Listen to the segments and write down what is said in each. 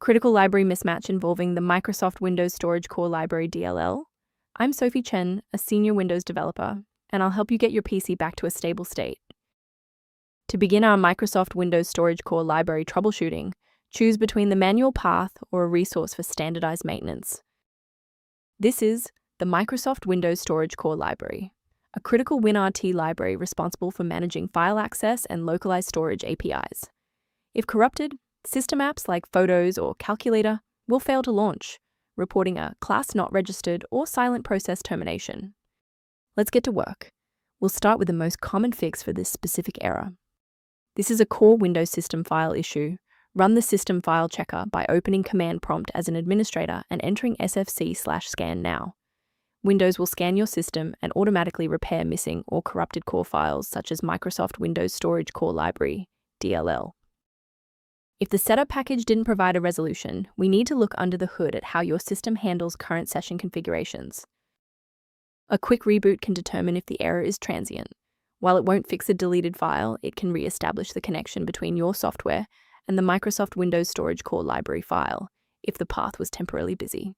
Critical Library Mismatch involving the Microsoft Windows Storage Core Library DLL. I'm Sophie Chen, a senior Windows developer, and I'll help you get your PC back to a stable state. To begin our Microsoft Windows Storage Core Library troubleshooting, choose between the manual path or a resource for standardized maintenance. This is the Microsoft Windows Storage Core Library, a critical WinRT library responsible for managing file access and localized storage APIs. If corrupted, system apps like Photos or Calculator will fail to launch, reporting a class not registered or silent process termination. Let's get to work. We'll start with the most common fix for this specific error. This is a core Windows system file issue. Run the system file checker by opening Command Prompt as an administrator and entering sfc/scan now. Windows will scan your system and automatically repair missing or corrupted core files such as Microsoft Windows Storage Core Library DLL. If the setup package didn't provide a resolution, we need to look under the hood at how your system handles current session configurations. A quick reboot can determine if the error is transient. While it won't fix a deleted file, it can re-establish the connection between your software and the Microsoft Windows Storage Core Library file if the path was temporarily busy.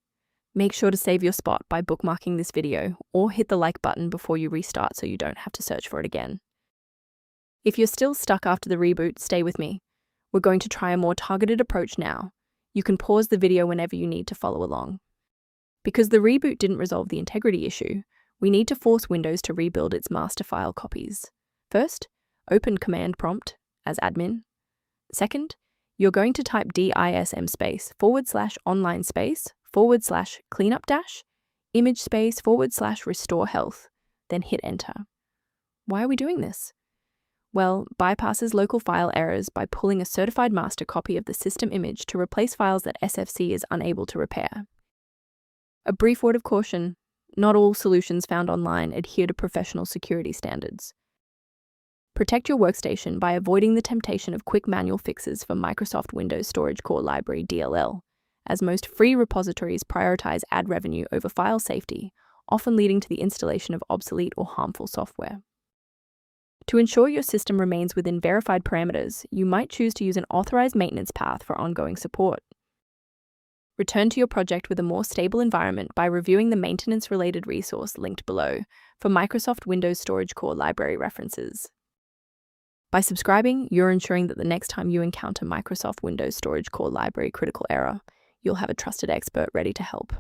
Make sure to save your spot by bookmarking this video or hit the like button before you restart so you don't have to search for it again. If you're still stuck after the reboot, stay with me. We're going to try a more targeted approach now. You can pause the video whenever you need to follow along. Because the reboot didn't resolve the integrity issue, we need to force Windows to rebuild its master file copies. First, open Command Prompt as admin. Second, you're going to type dism space /online space /cleanup dash image space /restore health, then hit enter. Why are we doing this? Well, bypasses local file errors by pulling a certified master copy of the system image to replace files that SFC is unable to repair. A brief word of caution, not all solutions found online adhere to professional security standards. Protect your workstation by avoiding the temptation of quick manual fixes for Microsoft Windows Storage Core Library DLL, as most free repositories prioritize ad revenue over file safety, often leading to the installation of obsolete or harmful software. To ensure your system remains within verified parameters, you might choose to use an authorized maintenance path for ongoing support. Return to your project with a more stable environment by reviewing the maintenance-related resource linked below for Microsoft Windows Storage Core Library references. By subscribing, you're ensuring that the next time you encounter Microsoft Windows Storage Core Library critical error, you'll have a trusted expert ready to help.